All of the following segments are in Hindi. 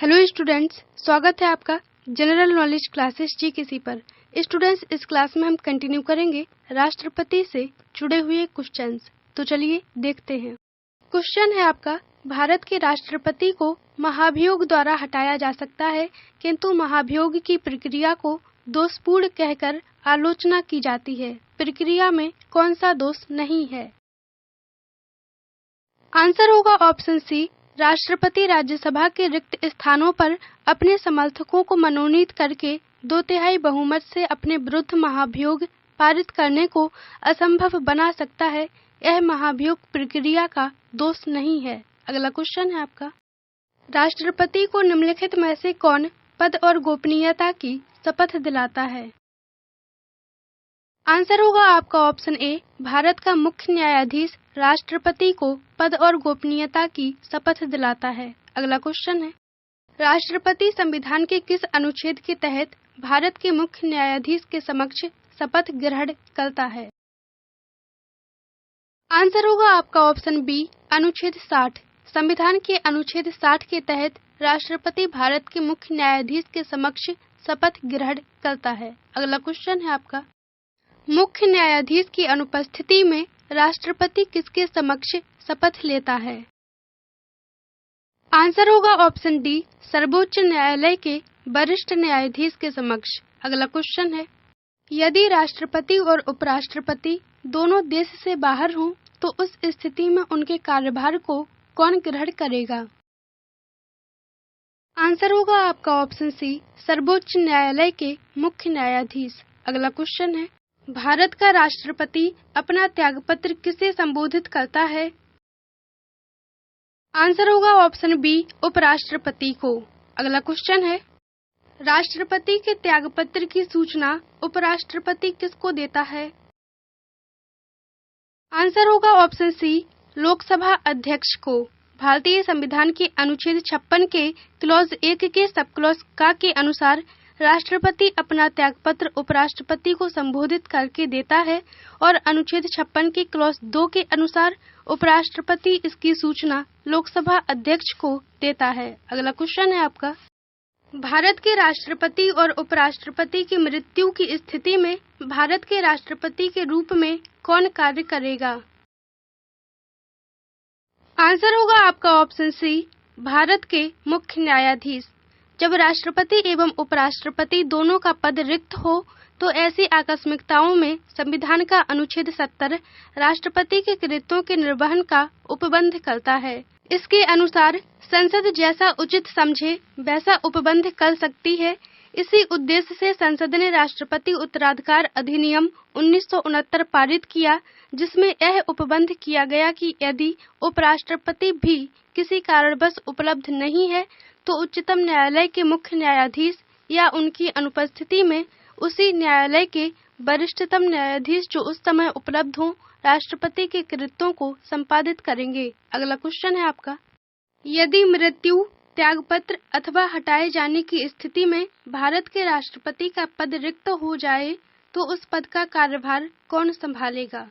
हेलो स्टूडेंट्स, स्वागत है आपका जनरल नॉलेज क्लासेस जीकेसी पर। स्टूडेंट्स, इस क्लास में हम कंटिन्यू करेंगे राष्ट्रपति से जुड़े हुए क्वेश्चंस। तो चलिए देखते हैं। क्वेश्चन है आपका, भारत के राष्ट्रपति को महाभियोग द्वारा हटाया जा सकता है, किंतु महाभियोग की प्रक्रिया को दोषपूर्ण कहकर आलोचना की जाती है। प्रक्रिया में कौन सा दोष नहीं है? आंसर होगा ऑप्शन सी। राष्ट्रपति राज्यसभा के रिक्त स्थानों पर अपने समर्थकों को मनोनीत करके 2/3 बहुमत से अपने विरुद्ध महाभियोग पारित करने को असंभव बना सकता है। यह महाभियोग प्रक्रिया का दोष नहीं है। अगला क्वेश्चन है आपका, राष्ट्रपति को निम्नलिखित में से कौन पद और गोपनीयता की शपथ दिलाता है? आंसर होगा आपका ऑप्शन ए। भारत का मुख्य न्यायाधीश राष्ट्रपति को पद और गोपनीयता की शपथ दिलाता है। अगला क्वेश्चन है, राष्ट्रपति संविधान के किस अनुच्छेद के तहत भारत के मुख्य न्यायाधीश के समक्ष शपथ ग्रहण करता है? आंसर होगा आपका ऑप्शन बी, अनुच्छेद 60। संविधान के अनुच्छेद 60 के तहत राष्ट्रपति भारत के मुख्य न्यायाधीश के समक्ष शपथ ग्रहण करता है। अगला क्वेश्चन है आपका, मुख्य न्यायाधीश की अनुपस्थिति में राष्ट्रपति किसके समक्ष शपथ लेता है? आंसर होगा ऑप्शन डी, सर्वोच्च न्यायालय के वरिष्ठ न्यायाधीश के समक्ष। अगला क्वेश्चन है, यदि राष्ट्रपति और उपराष्ट्रपति दोनों देश से बाहर हों तो उस स्थिति में उनके कार्यभार को कौन ग्रहण करेगा? आंसर होगा आपका ऑप्शन सी, सर्वोच्च न्यायालय के मुख्य न्यायाधीश। अगला क्वेश्चन है, भारत का राष्ट्रपति अपना त्यागपत्र किसे संबोधित करता है? आंसर होगा ऑप्शन बी, उपराष्ट्रपति को। अगला क्वेश्चन है, राष्ट्रपति के त्यागपत्र की सूचना उपराष्ट्रपति किसको देता है? आंसर होगा ऑप्शन सी, लोकसभा अध्यक्ष को। भारतीय संविधान के अनुच्छेद 56 के क्लॉज 1 के सब क्लॉज का के अनुसार राष्ट्रपति अपना त्यागपत्र उपराष्ट्रपति को संबोधित करके देता है और अनुच्छेद 56 के क्लॉज 2 के अनुसार उपराष्ट्रपति इसकी सूचना लोकसभा अध्यक्ष को देता है। अगला क्वेश्चन है आपका, भारत के राष्ट्रपति और उपराष्ट्रपति की मृत्यु की स्थिति में भारत के राष्ट्रपति के रूप में कौन कार्य करेगा? आंसर होगा आपका ऑप्शन सी, भारत के मुख्य न्यायाधीश। जब राष्ट्रपति एवं उपराष्ट्रपति दोनों का पद रिक्त हो तो ऐसी आकस्मिकताओं में संविधान का अनुच्छेद 70 राष्ट्रपति के कृत्यों के निर्वहन का उपबंध करता है। इसके अनुसार संसद जैसा उचित समझे वैसा उपबंध कर सकती है। इसी उद्देश्य से संसद ने राष्ट्रपति उत्तराधिकार अधिनियम 1969 पारित किया, जिसमें यह उपबंध किया गया कि यदि उपराष्ट्रपति भी किसी कारणवश उपलब्ध नहीं है तो उच्चतम न्यायालय के मुख्य न्यायाधीश या उनकी अनुपस्थिति में उसी न्यायालय के वरिष्ठतम न्यायाधीश जो उस समय उपलब्ध हों राष्ट्रपति के कृत्यों को संपादित करेंगे। अगला क्वेश्चन है आपका, यदि मृत्यु, त्यागपत्र अथवा हटाए जाने की स्थिति में भारत के राष्ट्रपति का पद रिक्त हो जाए तो उस पद का कार्यभार कौन संभालेगा?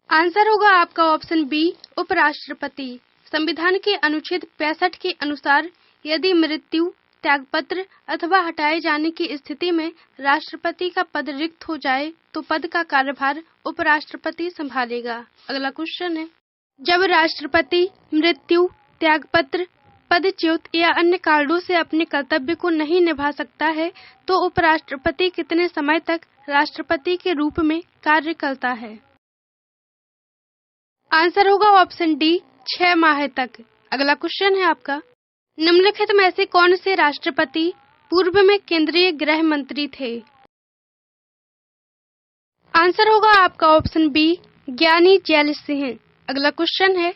आंसर होगा आपका ऑप्शन बी, उपराष्ट्रपति। संविधान के अनुच्छेद 65 के अनुसार यदि मृत्यु, त्यागपत्र अथवा हटाए जाने की स्थिति में राष्ट्रपति का पद रिक्त हो जाए तो पद का कार्यभार उपराष्ट्रपति संभालेगा। अगला क्वेश्चन है, जब राष्ट्रपति मृत्यु, त्यागपत्र, पदच्युत या अन्य कारणों से अपने कर्तव्य को नहीं निभा सकता है तो उपराष्ट्रपति कितने समय तक राष्ट्रपति के रूप में कार्य करता है? आंसर होगा ऑप्शन डी, 6 माह तक। अगला क्वेश्चन है आपका, निम्नलिखित में से कौन से राष्ट्रपति पूर्व में केंद्रीय गृह मंत्री थे? आंसर होगा आपका ऑप्शन बी, ज्ञानी जैल सिंह। अगला क्वेश्चन है,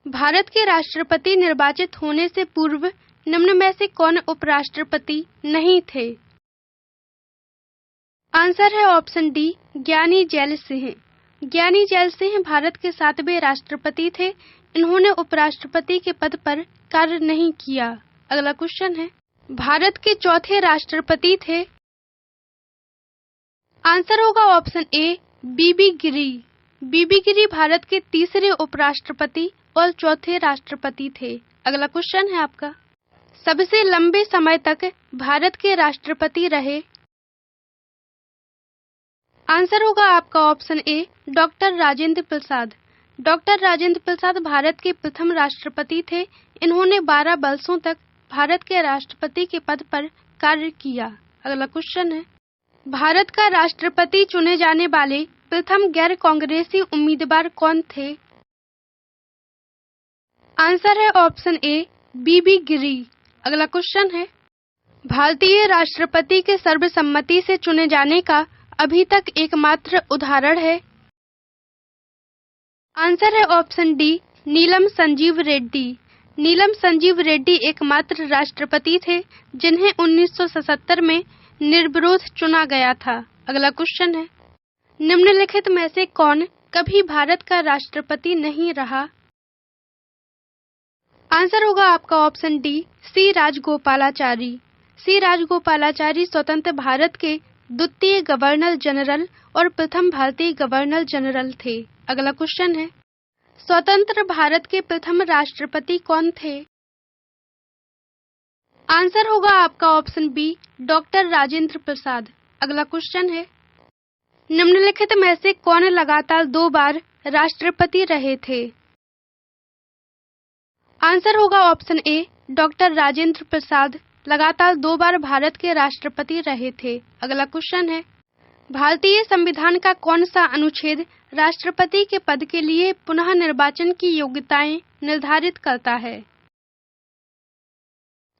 भारत के राष्ट्रपति निर्वाचित होने से पूर्व निम्न में से कौन उपराष्ट्रपति नहीं थे? आंसर है ऑप्शन डी, ज्ञानी जैल सिंह। ज्ञानी जैल सिंह भारत के 7वें राष्ट्रपति थे। इन्होंने उपराष्ट्रपति के पद पर कार्य नहीं किया। अगला क्वेश्चन है, भारत के चौथे राष्ट्रपति थे? आंसर होगा ऑप्शन ए, बीबी गिरी। बीबी गिरी भारत के तीसरे उपराष्ट्रपति और चौथे राष्ट्रपति थे। अगला क्वेश्चन है आपका, सबसे लंबे समय तक भारत के राष्ट्रपति रहे। आंसर होगा आपका option A, doctor Rajendra Prasad. Doctor Rajendra Prasad भारत के प्रथम राष्ट्रपति थे। इन्होंने 12 वर्षों तक भारत के राष्ट्रपति के पद पर कार्य किया। अगला क्वेश्चन है, भारत का राष्ट्रपति चुने जाने वाले प्रथम गैर कांग्रेसी उम्मीदवार कौन थे? आंसर है ऑप्शन ए, बीबी गिरी। अगला क्वेश्चन है, भारतीय राष्ट्रपति के सर्वसम्मति से चुने जाने का अभी तक एकमात्र उदाहरण है। आंसर है ऑप्शन डी, नीलम संजीव रेड्डी। नीलम संजीव रेड्डी एकमात्र राष्ट्रपति थे जिन्हें 1977 में निर्विरोध चुना गया था। अगला क्वेश्चन है, निम्नलिखित में से कौन कभी भारत का राष्ट्रपति नहीं रहा? आंसर होगा आपका ऑप्शन डी, सी राजगोपालाचारी। सी राजगोपालाचारी स्वतंत्र भारत के द्वितीय गवर्नर जनरल और प्रथम भारतीय गवर्नर जनरल थे। अगला क्वेश्चन है, स्वतंत्र भारत के प्रथम राष्ट्रपति कौन थे? आंसर होगा आपका ऑप्शन बी, डॉक्टर राजेंद्र प्रसाद। अगला क्वेश्चन है, निम्नलिखित में से कौन लगातार 2 बार राष्ट्रपति रहे थे? आंसर होगा ऑप्शन ए, डॉक्टर राजेंद्र प्रसाद लगातार 2 बार भारत के राष्ट्रपति रहे थे। अगला क्वेश्चन है, भारतीय संविधान का कौन सा अनुच्छेद राष्ट्रपति के पद के लिए पुनः निर्वाचन की योग्यताएं निर्धारित करता है?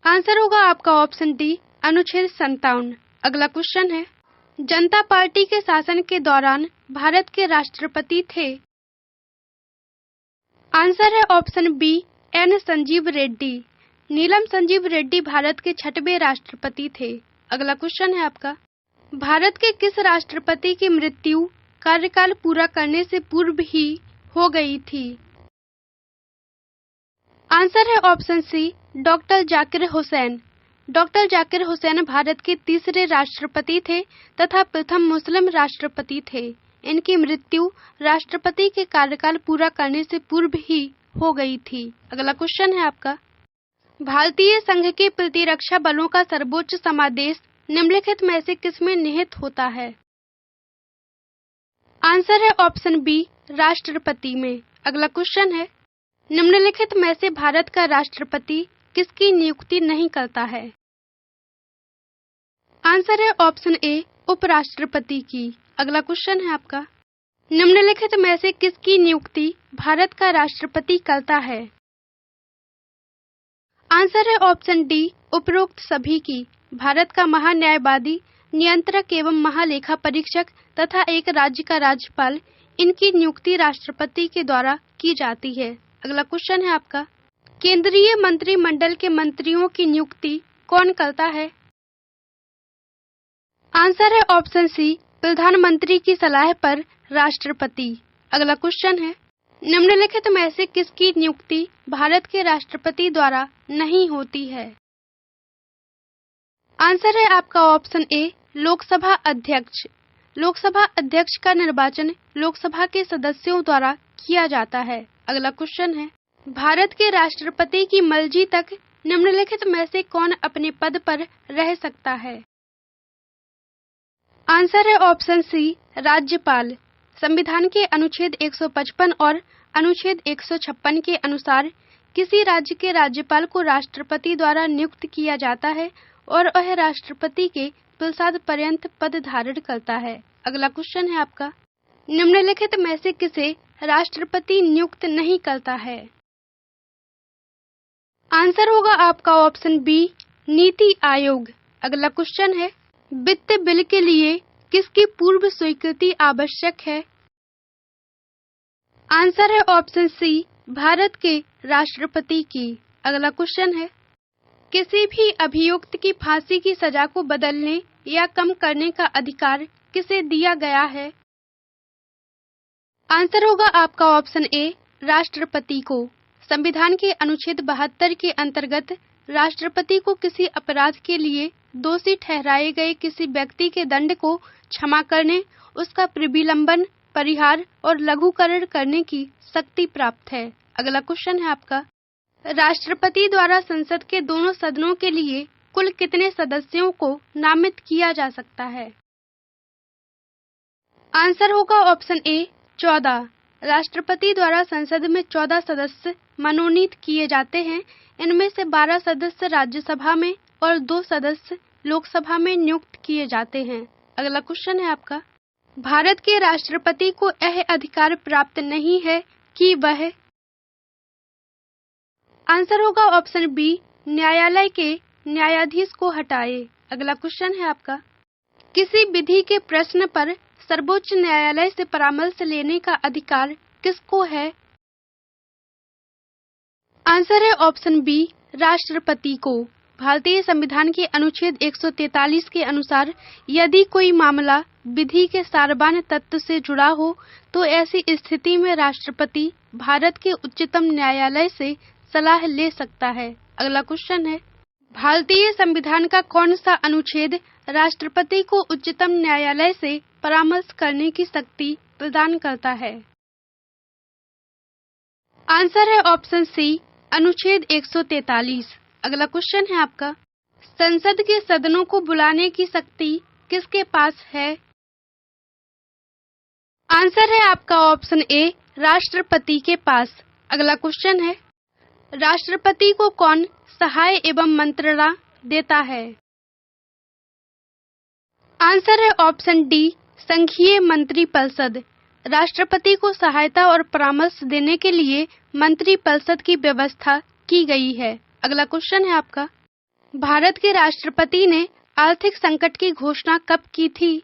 आंसर होगा आपका ऑप्शन डी, अनुच्छेद 57। अगला क्वेश्चन है, जनता पार्टी के शासन के दौरान भारत के राष्ट्रपति थे। आंसर है option B, N Sanjiva Reddy. Neelam Sanjiva Reddy भारत के 6वें राष्ट्रपति थे। अगला क्वेश्चन है आपका, भारत के किस राष्ट्रपति की मृत्यु कार्यकाल पूरा करने से पूर्व ही हो गई थी? आंसर है option C, doctor Zakir Hussain. Doctor Zakir Hussain Bharat के 3रे राष्ट्रपति थे तथा प्रथम मुस्लिम राष्ट्रपति थे। इनकी मृत्यु राष्ट्रपति के कार्यकाल पूरा करने से पूर्व ही हो गई थी। अगला क्वेश्चन है आपका, भारतीय संघ के प्रतिरक्षा बलों का सर्वोच्च समादेश निम्नलिखित में से किसमें निहित होता है? आंसर है ऑप्शन बी, राष्ट्रपति में। अगला क्वेश्चन है, निम्नलिखित में से भारत का राष्ट्रपति किसकी नियुक्ति नहीं करता है? आंसर है ऑप्शन ए, उपराष्ट्रपति की। अगला क्वेश्चन है आपका, निम्नलिखित में से किसकी नियुक्ति भारत का राष्ट्रपति करता है? आंसर है ऑप्शन डी, उपरोक्त सभी की। भारत का महान्यायवादी, नियंत्रक एवं महालेखा परीक्षक तथा एक राज्य का राज्यपाल, इनकी नियुक्ति राष्ट्रपति के द्वारा की जाती है। अगला क्वेश्चन है आपका, केंद्रीय मंत्रिमंडल के मंत्रियों की नियुक्ति कौन करता है? आंसर है ऑप्शन सी, प्रधानमंत्री की सलाह पर राष्ट्रपति। अगला क्वेश्चन है, निम्नलिखित में से किसकी नियुक्ति भारत के राष्ट्रपति द्वारा नहीं होती है? आंसर है आपका ऑप्शन ए, लोकसभा अध्यक्ष। लोकसभा अध्यक्ष का निर्वाचन लोकसभा के सदस्यों द्वारा किया जाता है। अगला क्वेश्चन है, भारत के राष्ट्रपति की मर्जी तक निम्नलिखित में से कौन अपने पद पर रह सकता है? आंसर है ऑप्शन सी, राज्यपाल। संविधान के अनुच्छेद 155 और अनुच्छेद 156 के अनुसार किसी राज्य के राज्यपाल को राष्ट्रपति द्वारा नियुक्त किया जाता है और वह राष्ट्रपति के प्रसाद पर्यंत पद धारण करता है। अगला क्वेश्चन है आपका, निम्नलिखित में से किसे राष्ट्रपति नियुक्त नहीं करता है? आंसर होगा आपका ऑप्शन बी, नीति आयोग। अगला क्वेश्चन है, वित्त बिल के लिए किसकी पूर्व स्वीकृति आवश्यक है? आंसर है ऑप्शन सी, भारत के राष्ट्रपति की। अगला क्वेश्चन है, किसी भी अभियुक्त की फांसी की सजा को बदलने या कम करने का अधिकार किसे दिया गया है? आंसर होगा आपका ऑप्शन ए, राष्ट्रपति को। संविधान के अनुच्छेद 72 के अंतर्गत राष्ट्रपति को किसी अपराध के लिए दोषी ठहराए गए किसी व्यक्ति के दंड को क्षमा करने, उसका प्रतिलंबन, परिहार और लघुकरण करने की शक्ति प्राप्त है। अगला क्वेश्चन है आपका, राष्ट्रपति द्वारा संसद के दोनों सदनों के लिए कुल कितने सदस्यों को नामित किया जा सकता है? आंसर होगा ऑप्शन ए 14। राष्ट्रपति द्वारा संसद में 14 सदस्य मनोनीत किए जाते हैं। इनमें से 12 सदस्य राज्यसभा में और 2 सदस्य लोकसभा में नियुक्त किए जाते हैं। अगला क्वेश्चन है आपका, भारत के राष्ट्रपति को यह अधिकार प्राप्त नहीं है कि वह। आंसर होगा ऑप्शन बी न्यायालय के न्यायाधीश को हटाए। अगला क्वेश्चन है आपका, किसी विधि के प्रश्न पर सर्वोच्च न्यायालय से परामर्श लेने का अधिकार किसको है? आंसर है ऑप्शन बी राष्ट्रपति को। भारतीय संविधान के अनुच्छेद 143 के अनुसार यदि कोई मामला विधि के सारवान तत्व से जुड़ा हो तो ऐसी स्थिति में राष्ट्रपति भारत के उच्चतम न्यायालय से सलाह ले सकता है। अगला क्वेश्चन है, भारतीय संविधान का कौन सा अनुच्छेद राष्ट्रपति को उच्चतम न्यायालय से परामर्श करने की शक्ति प्रदान करता है? आंसर है ऑप्शन सी अनुच्छेद 143। अगला क्वेश्चन है आपका, संसद के सदनों को बुलाने की शक्ति किसके पास है? आंसर है आपका ऑप्शन ए राष्ट्रपति के पास। अगला क्वेश्चन है, राष्ट्रपति को कौन सहाय एवं मंत्रणा देता है? आंसर है ऑप्शन डी संघीय मंत्रिपरिषद। राष्ट्रपति को सहायता और परामर्श देने के लिए मंत्रिपरिषद की व्यवस्था की गई है। अगला क्वेश्चन है आपका, भारत के राष्ट्रपति ने आर्थिक संकट की घोषणा कब की थी?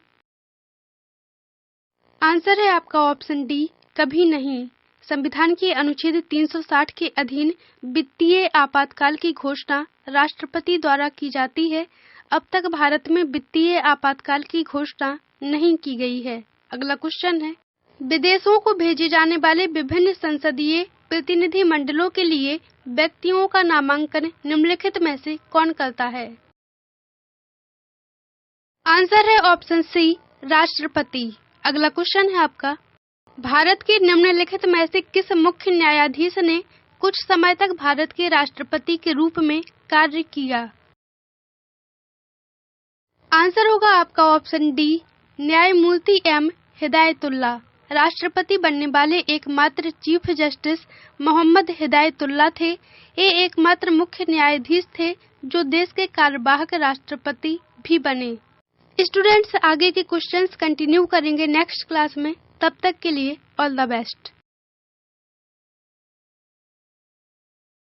आंसर है आपका ऑप्शन डी कभी नहीं। संविधान के अनुच्छेद 360 के अधीन वित्तीय आपातकाल की घोषणा राष्ट्रपति द्वारा की जाती है। अब तक भारत में वित्तीय आपातकाल की घोषणा नहीं की गई है। अगला क्वेश्चन है, विदेशों को भेजे जाने वाले विभिन्न संसदीय प्रतिनिधि मंडलों के लिए व्यक्तियों का नामांकन निम्नलिखित में से कौन करता है? आंसर है ऑप्शन सी राष्ट्रपति। अगला क्वेश्चन है आपका, भारत के निम्नलिखित में से किस मुख्य न्यायाधीश ने कुछ समय तक भारत के राष्ट्रपति के रूप में कार्य किया? आंसर होगा आपका ऑप्शन डी न्यायमूर्ति एम हिदायतुल्ला। राष्ट्रपति बनने वाले एकमात्र चीफ जस्टिस मोहम्मद हिदायतुल्ला थे। ये एकमात्र मुख्य न्यायाधीश थे जो देश के कार्यवाहक राष्ट्रपति भी बने। स्टूडेंट्स, आगे के क्वेश्चंस कंटिन्यू करेंगे नेक्स्ट क्लास में। तब तक के लिए ऑल द बेस्ट।